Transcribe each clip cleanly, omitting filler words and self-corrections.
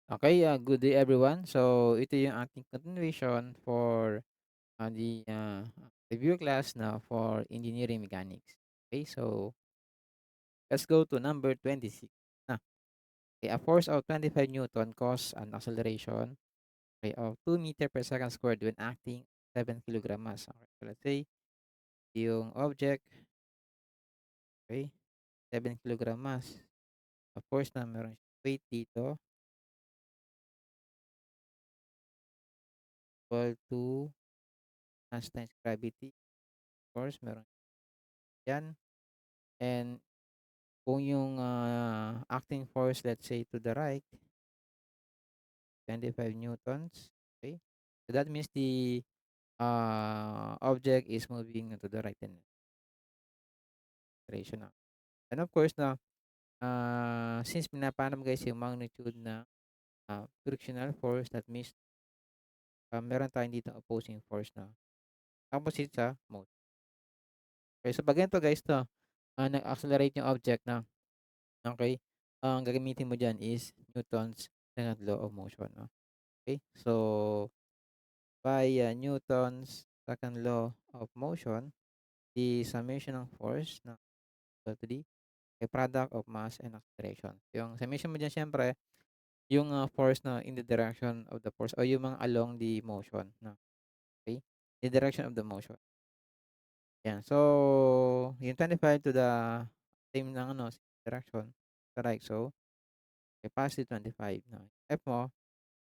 Okay, good day everyone. So, ito yung ating continuation for the review class na for engineering mechanics. Okay, so let's go to number 26. Na, okay, a force of 25 Newton causes an acceleration, okay, of 2 meter per second squared when acting 7 kilogram mass. Okay, so let's say yung object, okay, 7 kilogram mass. Of course na meron siyang weight dito equal to mass times gravity. Of course, meron yan. And kung yung, acting force, let's say, to the right, 25 newtons, okay? So that means the object is moving to the right and direction na. And of course, na since pinapaano guys yung magnitude na frictional force, that means meron tayong dito opposing force na opposite sa motion. Okay, so pag ganito guys, to nag-accelerate yung object na, okay, ang gagamitin mo dyan is Newton's second law of motion. No? Okay, so by Newton's second law of motion, the summation ng force na equal to the product of mass and acceleration. Yung summation mo dyan, syempre, yung force na in the direction of the force o yung mga along the motion. Na, okay? The direction of the motion. Yan. So, yung 25 to the same ng same direction. Correct. So, okay, positive 25. No? F mo,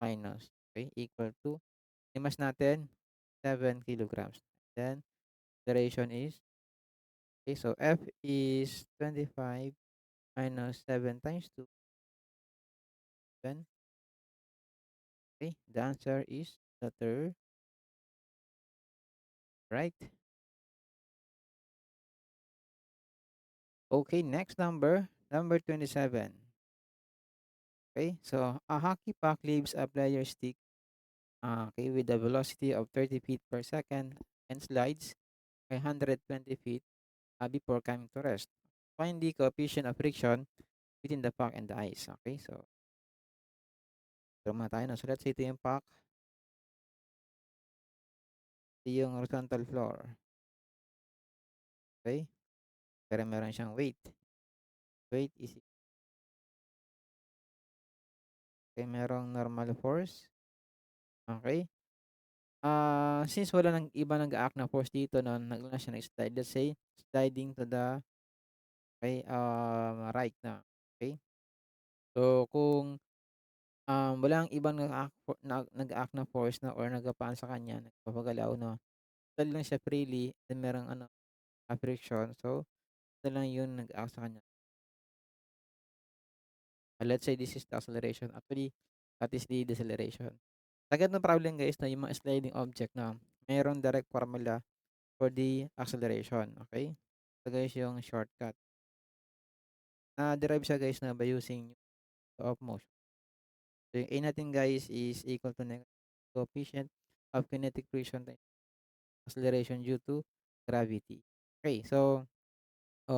minus. Okay? Equal to, yung mass natin, 7 kilograms. Then, duration is, okay, so F is 25 minus 7 times 2, 7. Okay, the answer is the third, right? Okay, next number, number 27. Okay, so a hockey puck leaves a player's stick, okay, with a velocity of 30 feet per second and slides 120 feet before coming to rest. Find the coefficient of friction between the puck and the ice. Okay, so ito muna tayo. No? So let's say ito yung puck, ito yung horizontal floor. Okay, pero meron siyang weight. Weight is, okay, merong normal force. Okay. Since wala nang iba nag-a-act na force dito no, naguna siya nag-slide. Let's say, sliding to the, okay, right na. Okay. So, kung walang ibang nag-a-act na force na or nagapaan sa kanya, nagpapagalaw, no, slide lang siya freely, then merong friction. So, ito lang yun nag-act sa kanya. Let's say this is the acceleration. Actually, that is the deceleration. Agad ng problem guys na yung mga sliding object na mayroong direct formula for the acceleration. Okay? So guys, yung shortcut. Na-derive siya guys na by using law of motion. So yung A natin guys is equal to negative coefficient of kinetic friction times acceleration due to gravity. Okay, so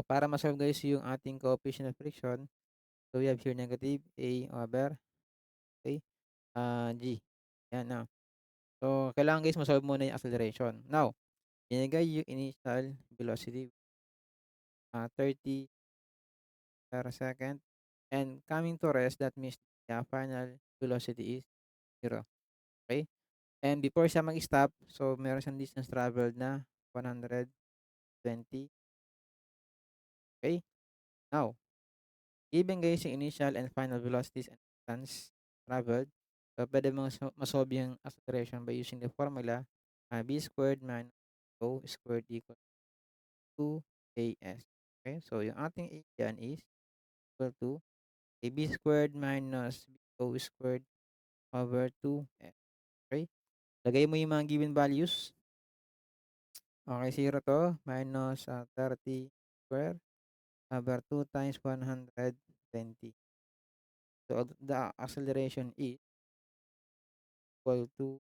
para ma-solve guys yung ating coefficient of friction, so we have here negative A over, okay, G. Yan na. So, kailangan guys ma-solve muna yung acceleration. Now, binigay yung initial velocity 30 per second. And coming to rest, that means the final velocity is 0. Okay? And before siya mag-stop, so meron siyang distance traveled na 120. Okay? Now, given guys yung initial and final velocities and distance traveled, so pwede mo masolve yung acceleration by using the formula b squared minus o squared equal to as. Okay? So, yung ating a dyan is equal to ab squared minus o squared over 2s. Okay? Lagay mo yung mga given values. Okay, 0 to minus 30 square over 2 times 120. So, the acceleration is equal to,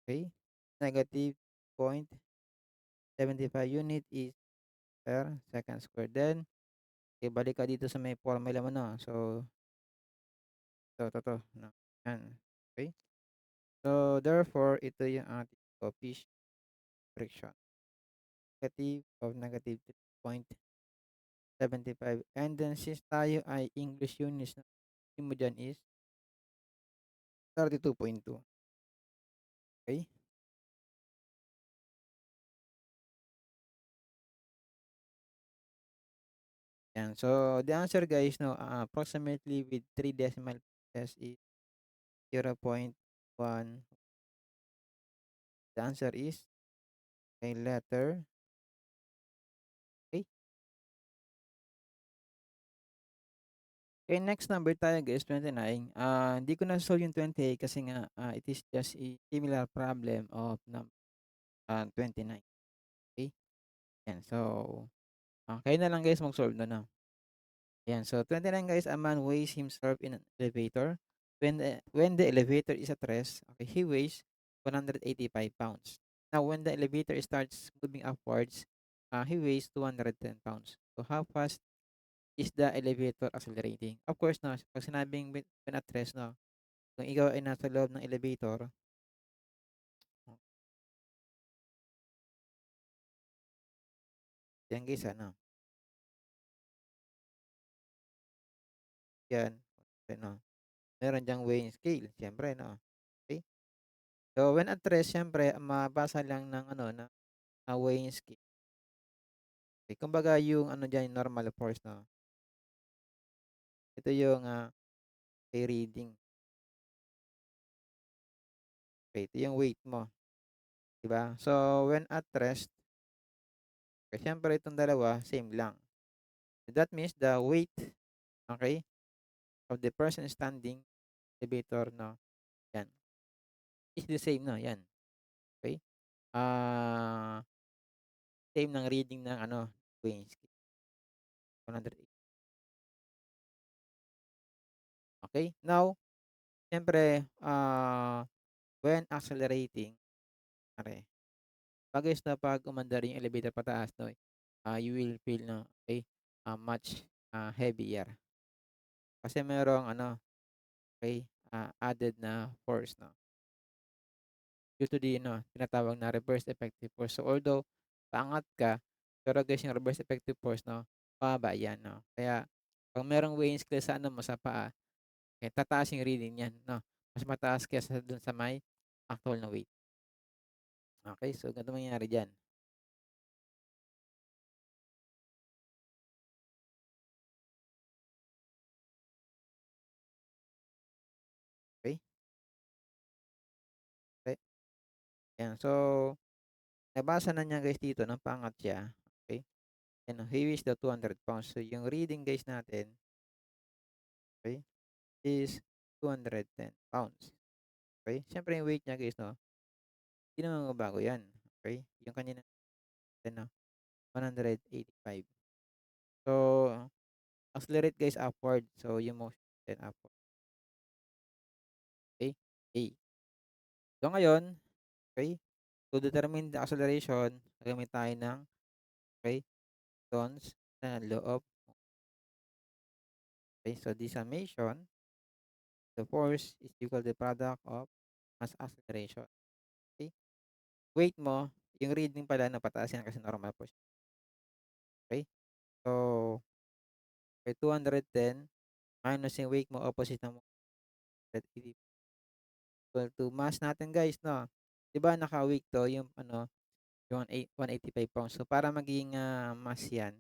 okay, negative 0.75 unit is per second square. Then, Okay, balik ka dito sa may formula mo 'no. So, 'to 'no, 'yan, okey. So, therefore ito yung ating coefficient friction, negative of negative 3.75 and then since tayo ay English units na mo diyan is 32.2, okey. 'Yan, so the answer guys 'no, approximately with 3 decimal places is 0.1. The answer is a letter A. Okay, next number tayo guys, 29. Hindi ko na-solve yung 28 kasi nga, it is just a similar problem of 29. Okay, 'yan. So, kayo na lang guys mag-solve na 'no. Ayan, so 29 guys, a man weighs himself in an elevator. When the elevator is at rest, okay, he weighs 185 pounds. Now, when the elevator starts moving upwards, he weighs 210 pounds. So, how fast is the elevator accelerating? Of course, no, pag sinabing when at rest, no, kung ikaw ay nasa loob ng elevator, oh, yan guys, ano, yan, ano, meron diyang weighing scale, siyempre, no, okay? So, when at rest, siyempre, mabasa lang ng, ano, na weighing scale. Okay, kumbaga yung ano diyan, normal force 'no, ito yung, reading, okay, ito yung weight mo, 'di ba? So, when at rest, okay, siyempre itong dalawa same lang. So, that means the weight, okay, of the person standing elevator 'no, 'yan, is the same 'no, 'yan, okay? Ah, same ng reading ng ano, weighing scale, 108. Okay, now siyempre, when accelerating, pare bagay na 'pag umandar yung elevator pataas 'no, you will feel na, okay, much, heavier. Kasi merong ano, okay, added na force 'no, due to the ano, tinatawag na reverse effective force. So, although paangat ka, pero guys yung reverse effective force 'no, pababa 'yan 'no. Kaya 'pag merong weighing scale sa ano mo, sa paa, eh, tataas yung reading niyan 'no, mas mataas kaysa dun sa may actual na weight. Okey, so ganito mangyayari diyan, okey? Pe 'Yan, so nabasa na niya guys dito ng paangat siya, okey? Ano, he weighs the 200 pounds. So, yung reading guys natin, okay, is 210 pounds. Okay? Siyempre yung weight niya guys 'no, hindi naman magbabago 'yan, okay? Yung kanina natin 'no, 185. So, accelerate guys upward. So, yung motion natin upward, okay? A. So, ngayon, okay, to determine the acceleration, gagamit tayo ng, okay, tons na law of, okay? So, the summation, the force is equal to the product of mass acceleration, okay? Weight mo, yung reading pala na pataas yan kasi normal po siya, okey? So, may 210 minus yung weight mo opposite ng 180 equal to mass natin guys 'no, 'di ba naka-week 'to yung ano, yung 185 pounds. So, para maging, mass yan,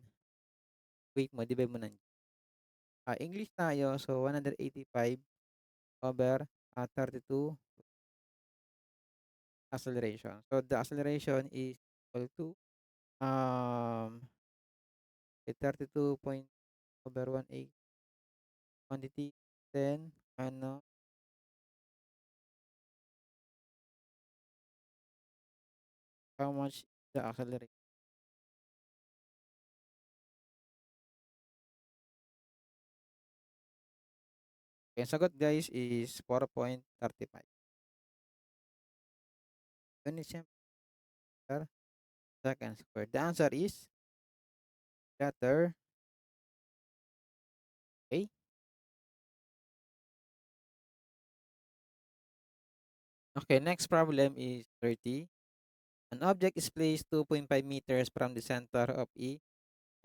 weight mo divide mo ng, English tayo, so 185 over, 32 acceleration. So, the acceleration is equal to, um, 32 point over 180 quantity, then ano, how much the acceleration. Ang sagot guys is 4.35 units per second squared. The answer is letter Okay, next problem is 30. An object is placed 2.5 meters from the center of a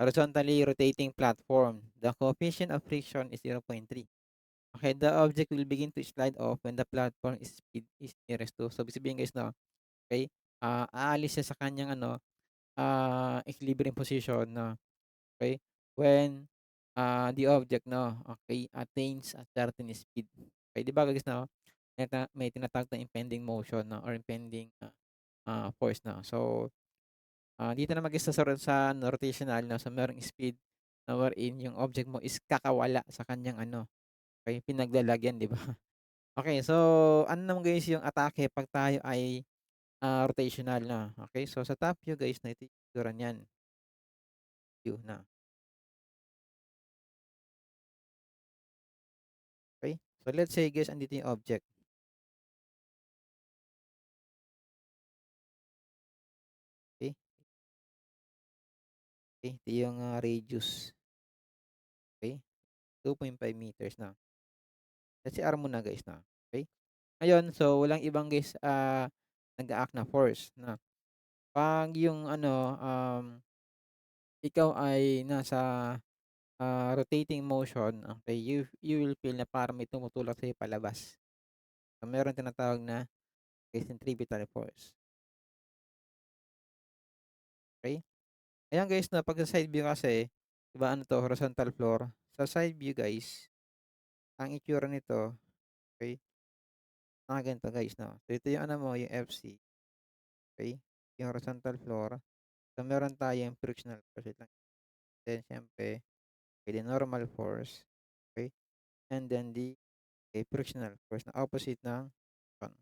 horizontally rotating platform. The coefficient of friction is 0.3. Okay, the object will begin to slide off when the platform is speed is nearest to. So, ibig sabihin guys, no, okay, aalis siya sa kanyang equilibrium position, no, okay, when the object, no, okay, attains a certain speed. Okay, di ba guys, no, may tinatawag na impending motion, no, or impending force, no. So, dito naman guys sa rotational, no, so merong speed na wherein yung object mo is kakawala sa kanyang okay, pinaglalagyan, di ba? Okay, so ano naman guys yung atake 'pag tayo ay, rotational na, okay? So sa top view guys na ito yung itsura niyan, view na, okay? So let's say guys andito yung object, okay? Okay, ito yung, radius, okay? 2.5 meters na. Let's say R muna guys na, okay? Ngayon, so walang ibang guys, nag-a-act na force na 'pag yung ikaw ay nasa, rotating motion, okay, you will feel na parang may tumutulak sa'yo palabas. So meron tinatawag na centripetal force, okey? Ayan guys 'no, 'pag sa side view kasi, 'di ba ano 'to, horizontal floor. Sa side view guys, ang itsura nito, okey, ganito guys 'no. So ito yung mo, yung FC, okey, yung horizontal floor. So meron tayong frictional force, wait lang. Then siyempre, the normal force, okey, and then the, frictional force na opposite ng one,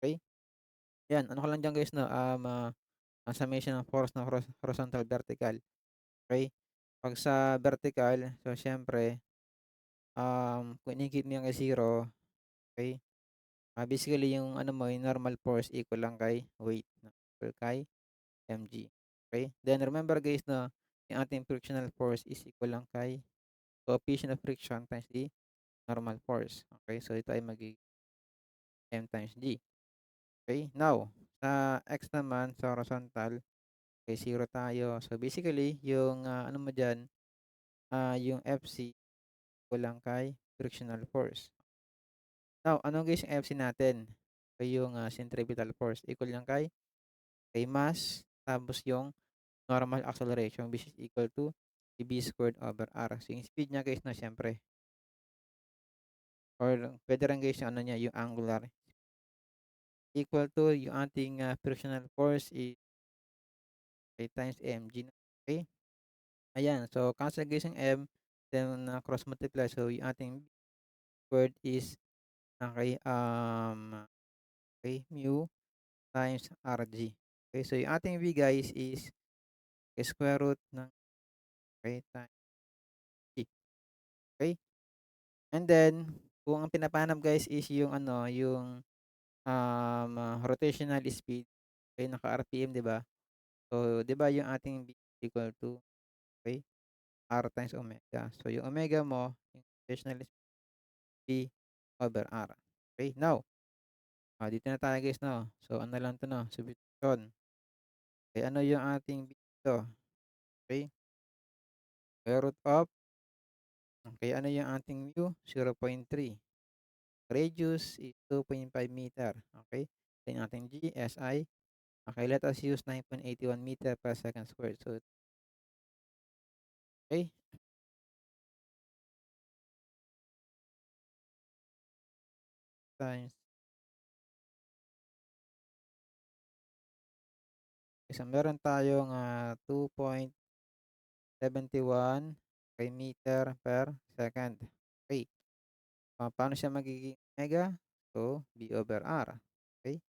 okey? Ayan, ano ko lang diyan guys 'no, summation ng force ng horizontal, vertical, okey? 'Pag sa vertical, so siyempre, kung ini-keep mo yan kay 0, okey, basically yung mo, yung normal force equal lang kay weight no, equal kay mg, okey? Then remember guys na yung ating frictional force is equal lang kay coefficient of friction times the normal force, okey? So ito ay m times g, okey? Now, sa x naman, sa horizontal, okey, 0 tayo. So basically yung, mo diyan, yung FC equal lang kay frictional force. Now, ano guys yung FC natin? Ay yung, centripetal force equal lang kay mass tapos yung normal acceleration which is equal to v squared over r. So yung speed niya guys na siyempre or puwede rin guys yung niya yung angular equal to yung ating, frictional force is A times mg na, okey? Ayan, so cancel guys yung m, then, cross multiply so yung ating squared is okey, okey, mu times rg. Okay, so yung ating v guys is square root ng okey times g, okey? And then kung ang pinapahanap guys is yung yung, rotational speed, okey, naka-RPM 'di ba? So 'di ba yung ating v equal to okey, r times omega. So yung omega mo, yung rotational speed v over r. Okay, now, dito na tayo guys 'no. So ano lang 'to 'no, substitution. Eh, ano yung ating v dito, okey, square root of okey, ano yung ating mu, 0.3. Radius is 2.5 meter, okey. Then ating g, SI, okey, let us use 9.81 meter per second squared. So, okey, times so meron tayong, 2.71 meter per second. Okey, paano siya magiging omega? So, V over R, okey.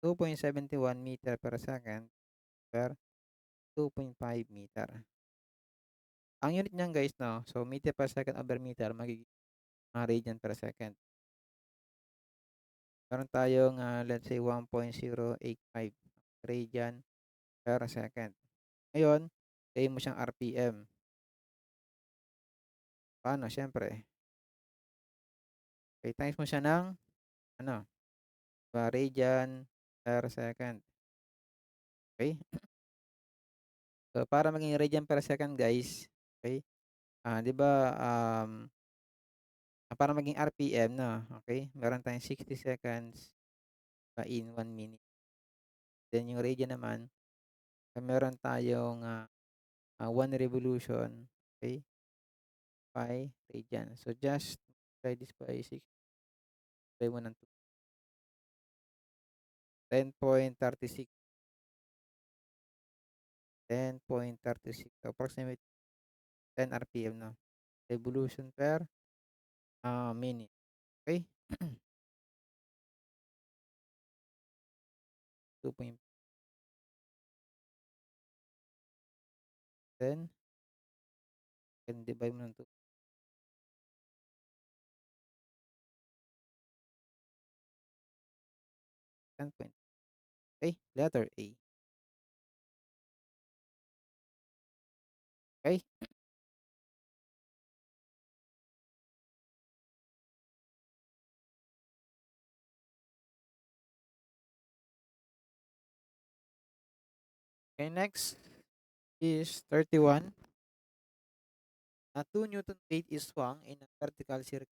2.71 meter per second per 2.5 meter. Ang unit niyan guys 'no, so meter per second over meter magiging, radian per second. Meron tayong, let's say 1.085 radian per second. Ngayon, gawin mo siyang RPM. Paano? Siyempre, okey times mo siya ng ano, radian per second. Okay. So, para maging radian per second guys, okay, 'di ba, para maging RPM 'no, okay, meron tayong 60 seconds in 1 minute. Then yung radian naman, meron tayong, 1 revolution, okay, pi radian. So, just multiply this by 6 by 1 and 2, 10.36, 10.36, so approximately 10 RPM 'no, revolution per, minute, okay? 2.10, then divide mo ng 2, 10 point, okay, letter A, okay? Okay, next is 31. A 2 Newton weight is swung in a vertical circle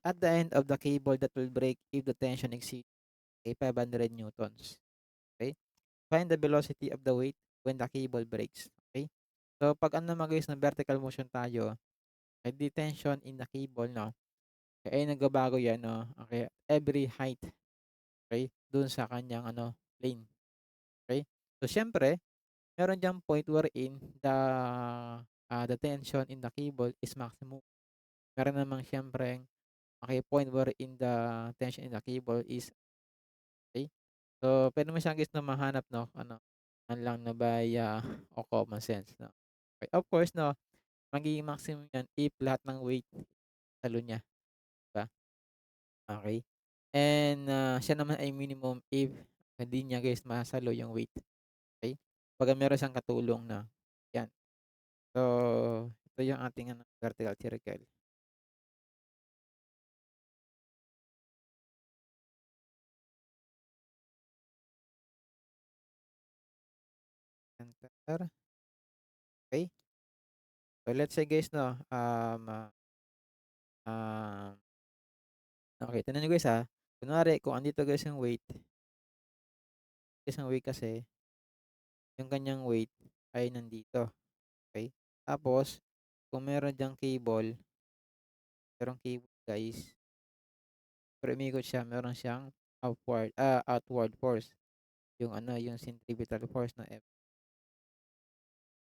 at the end of the cable that will break if the tension exceeds 500 newtons. Okay? Find the velocity of the weight when the cable breaks. Okay? So, pag ano naman guys, ng vertical motion tayo, the tension in the cable, no? Ay nagbabago yan, no? Okay? Every height, okay? Dun sa kanyang, plane. Okay? So, syempre, meron diyang point wherein the tension in the cable is maximum. Meron namang siyempre, okay, point wherein the tension in the cable is, okay? So, puwede mo siyang guys na mahanap 'no, man lang na by, o common sense 'no. Okay, of course 'no, magiging maximum 'yan if lahat ng weight salo niya, 'di ba? Okey. And, siya naman ay minimum if hindi niya guys masalo yung weight, okey? Kumbaga meron siyang katulong na 'yan. So, ito yung ating vertical circle. Enter, okey. So, let's say guys 'no, okey tignan niyo guys, kunwari kung andito guys yung weight, isang weight kasi yung kanyang weight ay nandito, okey? Tapos kung meron diyang cable, merong cable guys, pero umikot siya meron siyang outward force, yung yung centripetal force na F,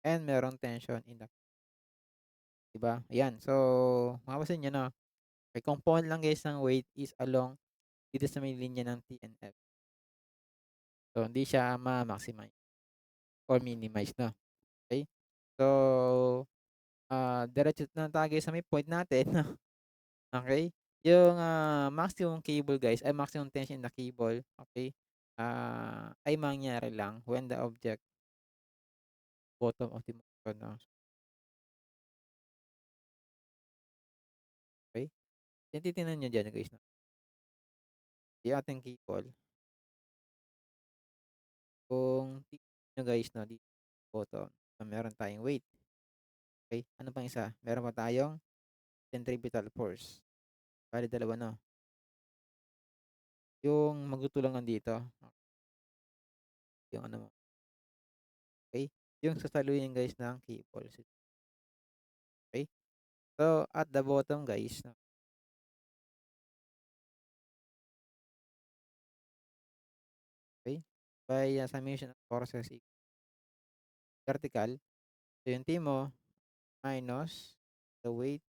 and merong tension in the, 'di ba? Ayan, so mapapansin niyo 'no, may component lang guys ng weight is along dito sa may linya ng T and F. So hindi siya ma-maximize or minimize 'no, okey? So, diretso na tayo guys sa may point natin 'no. Okay, yung, maximum cable guys ay maximum tension in the cable, okay, ay mangyayari lang when the object bottom of the motion 'no, okey. Yung titingnan niyo diyan guys 'no, yung ating cable, kung titignan niyo guys 'no, dito bottom, meron tayong weight, okey. Ano pang isa? Meron pa tayong centripetal force, bale dalawa 'no, yung magtutulungan dito, yung mo, okey, yung sasaluhin guys ng cable, okey. So, at the bottom guys 'no, okey, by, summation of forces vertical, so yung T mo minus the weight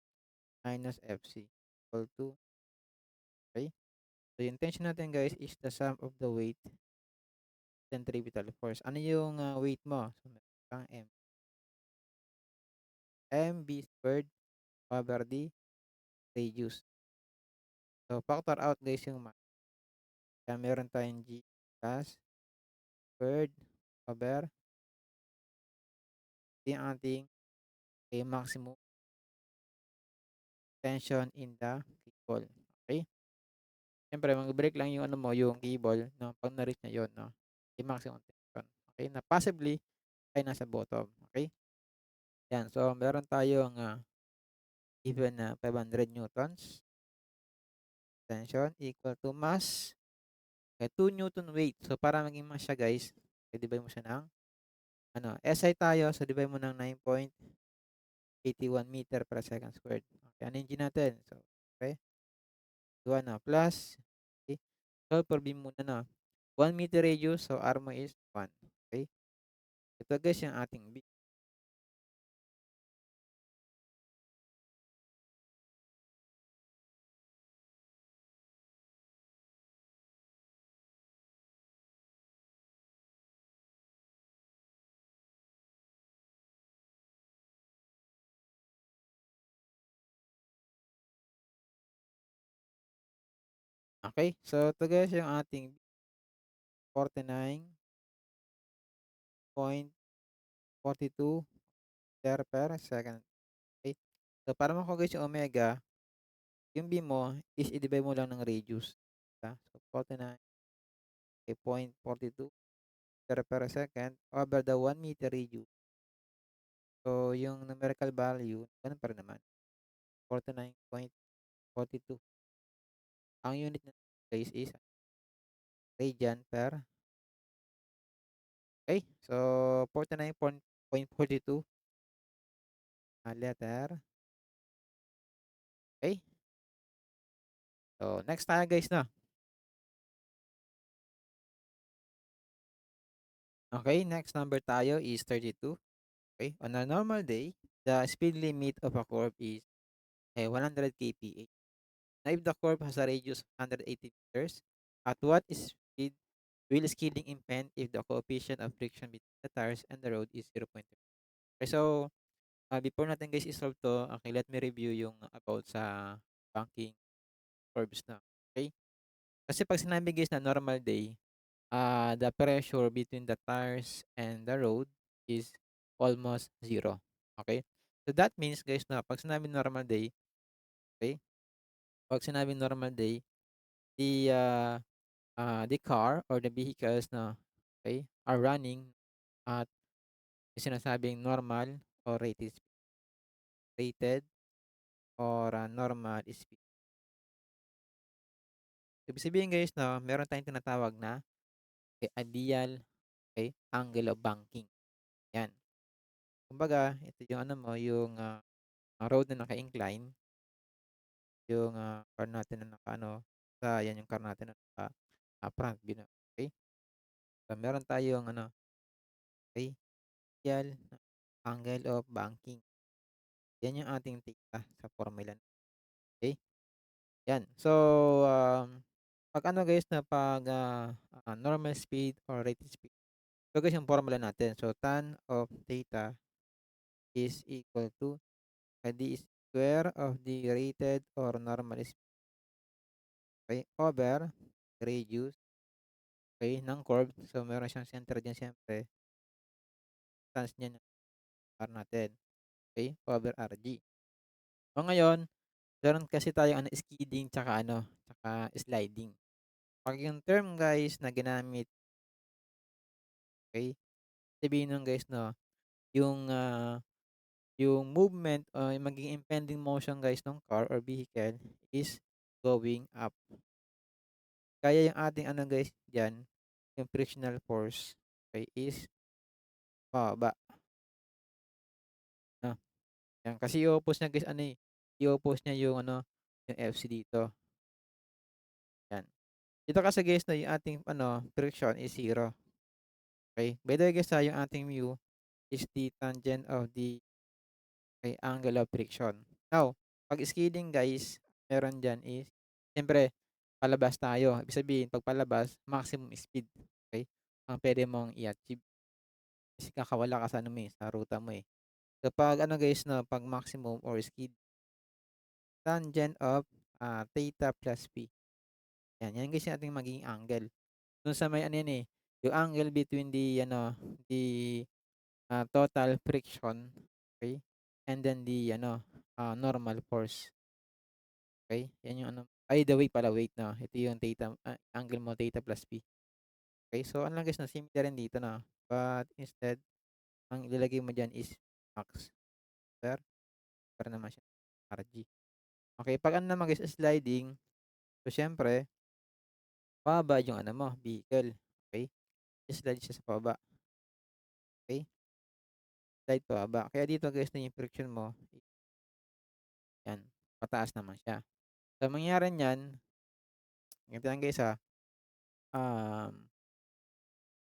minus FC equal to, okey. So yung tension natin guys is the sum of the weight centripetal force. Ano yung, weight mo? So meron kang mv squared over the radius. So factor out guys yung mass. Kaya meron tayong G plus squared over yung ating, maximum tension in the cable, okey. siyempre magbe-break lang yung ano mo, yung cable 'no, 'pag na-reach niya yun 'no, yung maximum tension, okey, na possibly ay nasa bottom, okey? 'Yan, so meron tayong, given na 500 newtons tension equal to mass, 2 newton weight. So para maging mass siya guys, i-divide mo siya ng ano, SI tayo, so divide mo ng 9.81 meter per second squared. Okey, ano yung G natin? So, okey, 1 na plus, okey, solve for beam muna 'no. 1 meter radius, so R mo is 1, okey. Ito guys yung ating beam. Okey, so ito guys yung ating 49.42 meter per second, okey. So para makuha guys yung omega, yung beam mo is i-divide mo lang ng radius, 'di ba? So 49.42 meter per second over the 1 meter radius. So yung numerical value gano'n pa rin naman, 49.42. Ang unit niya guys is radian per, okey. So 49.42, letter, okey. So next tayo guys 'no. Okey, next number tayo is 32, okey. On a normal day, the speed limit of a curve is, 100 kph. Now if the curve has a radius of 180 meters, at what speed will skidding impede if the coefficient of friction between the tires and the road is 0.3? Okay, so, before natin guys i-solve 'to, okay, let me review yung about sa banking curves na, okay. Kasi 'pag sinabi guys na normal day, the pressure between the tires and the road is almost zero, okay. So that means guys na 'pag sinabing normal day, okay, 'pag sinabing normal day, the, the car or the vehicles na, okay, are running at yung sinasabing normal or normal speed. Ibig sabihin guys 'no, meron tayong tinatawag na, ideal, okay, angle of banking, 'yan. Kumbaga ito yung ano mo, yung, road na naka-incline, yung, car natin na naka-ano, 'yan yung car natin na naka, front view na, okey. So meron tayong ano, okey, ideal angle of banking. 'Yan yung ating theta sa formula, okey. 'Yan. So, 'pag ano guys na 'pag, normal speed or rated speed, ito guys yung formula natin. So, tan of theta is equal to, the square of the rated or normal speed, okey, over radius, okey, ng curve. So, meron siyang center diyan siyempre, distance niya ng R natin, okey, over RG. So, ngayon meron kasi tayong ano, skidding tsaka ano, tsaka sliding. 'Pag yung term guys na ginamit, okey, sabihin nun guys 'no, yung, yung movement o yung magiging impending motion guys nung car or vehicle is going up. Kaya yung ating ano guys diyan, yung frictional force, okey, is pababa 'no. Yan kasi i-o-oppose niya guys ano, i-o-oppose niya yung ano, yung FC dito, yan. Dito kasi guys 'no, yung ating ano, friction is 0, okey. By the way guys, yung ating mu is the tangent of the, angle of friction. Now, 'pag skidding guys, meron diyan is siyempre palabas tayo. Ibig sabihin 'pag palabas, maximum speed, okey, ang puwede mong i-achieve. Kasi kakawala ka sa ano mo, sa ruta mo, eh. So 'pag ano guys 'no, 'pag maximum or skid, tangent of, theta plus p. Yan guys yung ating magiging angle. Dun sa may ano yan, eh, yung angle between the ano, the, total friction, okey, and then the ano, normal force, okey. Yan yung ano Ay, the weight pala, weight 'no? Ito yung theta, angle mo theta plus p. Okay, so ano lang guys 'no, similar rin dito 'no, but instead ang ilalagay mo diyan is max per para naman siya RG. Okay, 'pag ano naman guys, sliding, so siyempre pababa yung ano mo, vehicle, okey? I-slide siya sa pababa, okey? Slide pababa. Kaya dito guys na yung friction mo, yan, pataas naman siya. So, ang mangyayari niyan, ganito yan guys,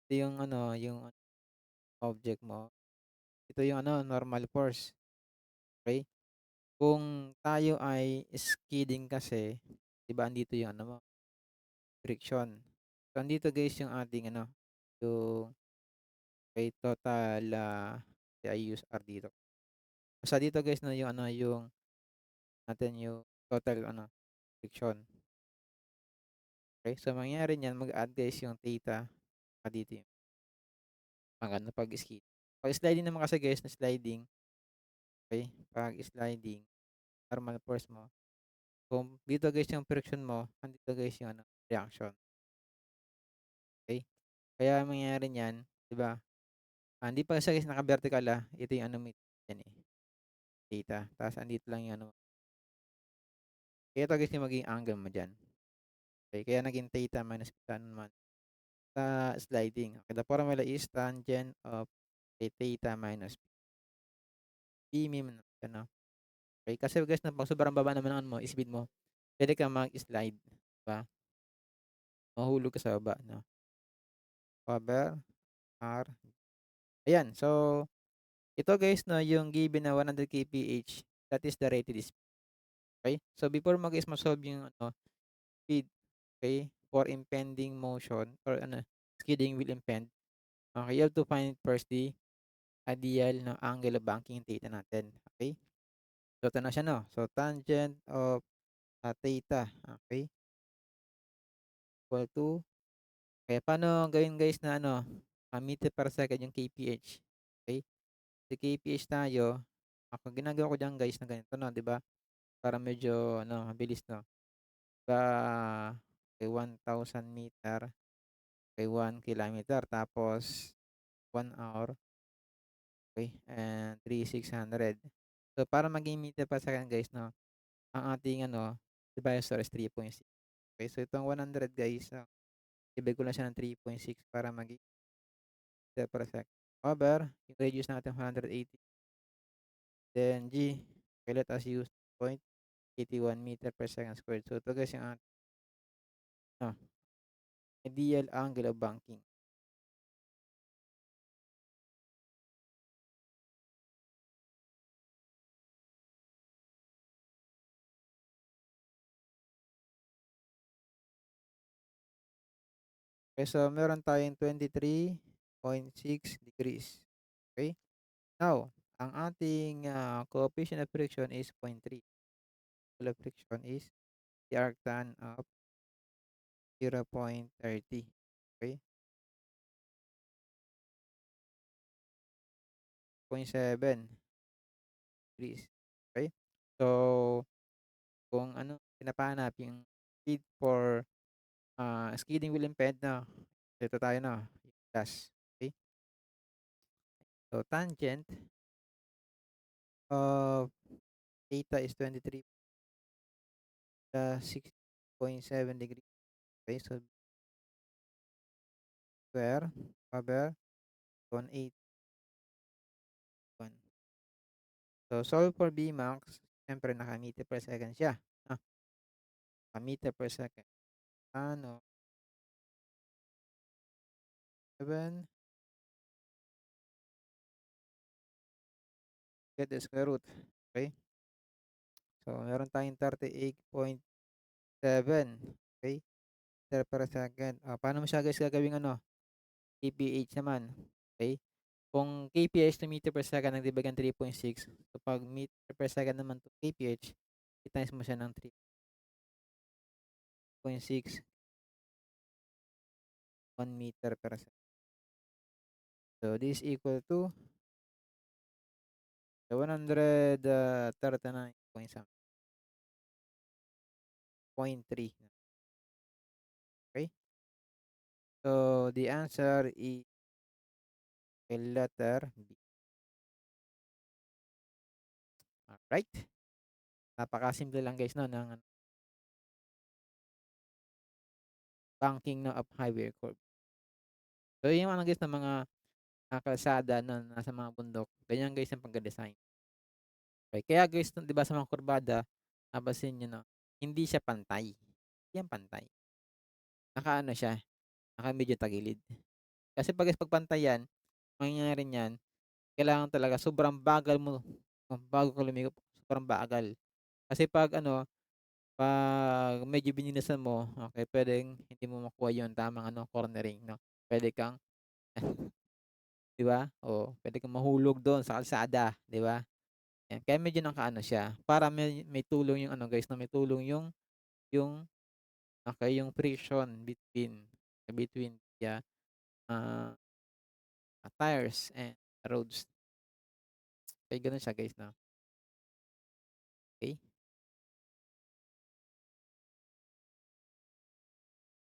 ito yung ano, yung object mo, ito yung ano, normal force, okey? Kung tayo ay skidding kasi, 'di ba andito yung ano mo, friction. So, andito guys yung ating ano, yung kay total, I use R dito. Basta dito guys 'no, yung ano, yung natin yung total ano, friction. Okay, so mangyayari niyan mag-add guys yung theta tsaka dito yung ano 'pag skid. 'Pag sliding naman kasi guys na sliding, okay, 'pag sliding normal force mo, kung dito guys yung friction mo, andito guys yung ano, reaction, okay. Kaya ang mangyayari niyan, 'di ba, hindi pa siya guys naka-vertical, ito yung ano mo yan, theta ta's andito lang yung ano, kaya ito guys yung magiging angle mo diyan. Okay, kaya naging theta minus tan naman sa sliding. Okay, the formula is tangent of a theta minus b mean ano. Okay, kasi guys na 'pag sobrang baba naman ng ano mo, speed mo, puwede kang mag-slide, 'di ba? Mahuhulog ka sa baba 'no, over R. Ayan, so ito guys 'no, yung given na 100 kph, that is the rated speed, okay? So before mo guys ma-solve yung ano, speed, okay, for impending motion or ano, skidding will impend, okay, you have to find first the ideal na angle of banking theta natin, okay? So ito na siya 'no, so tangent of, theta, okay, equal to, kaya paano gawin guys na ano, meter per second yung kph, okay? Sa kph tayo, ako ginagawa ko diyan guys na ganito 'no, 'di ba? Para medyo ano, mabilis 'no. Kay 1,000 meter, kay 1 kilometer, tapos 1 hour, okay, and 3,600. So para maging meter per second guys 'no, ang ating ano, divisor is 3.6. Okay, so itong 100 guys, divide ko lang siya ng 3.6 para maging meter per second. Over, i-reduce natin 180, then G, okay, let us use 0.81 meter per second squared. So ito guys yung ating ano, ideal angle of banking. Okay, so meron tayong 23.6 degrees. Okay? Now, ang ating, coefficient of friction is 0.3. Angle of friction is the arctan of 0.30. Okay? 0.7 degrees. Okay? So, kung ano pinapahanap yung speed for, skidding wheel imped na, ito tayo na, yung dash. Okay? So, tangent of theta is 23 plus 6.7 degrees. Okay? So, square over 181. So, solve for B max, siyempre naka-meter per second siya. Ah, naka-meter per second. Ano, 7, get the square root. Okay? So, meron tayong 38.7. Okay? Meter per second. Paano mo siya guys gagawing ano? kph naman. Okay? Kung kph to meter per second, nagdibagan 3.6. So, pag meter per second naman to kph, i-times mo siya ng 3.6, 1 meter per second. So, this equal to 139 point something. 0.3. Okay? So, the answer is letter B. Alright? Napakasimple lang guys 'no ng banking 'no of highway curve. So, yung ano guys ng mga, kalsada na nasa mga bundok, ganyan guys ang pagde-design. Okey, kaya guys 'di ba sa mga kurbada, napansin niyo 'no, hindi siya pantay, hindi yan pantay. Nakaano siya, medyo tagilid. Kasi 'pag pantay yan, mangyayari niyan, kailangan talaga sobrang bagal mo bago ka lumiko, sobrang bagal. Kasi 'pag ano, 'pag medyo binilisan mo, okey puwedeng hindi mo makuha yung tamang ano, cornering 'no. Puwede kang 'di ba? Oo, puwede kang mahulog do'n sa kalsada, 'di ba? Yan, kaya medyo nakaano siya, para may tulong yung ano guys 'no, may tulong yung okey, yung friction between the, ah, tires and roads. Kaya gano'n siya guys 'no.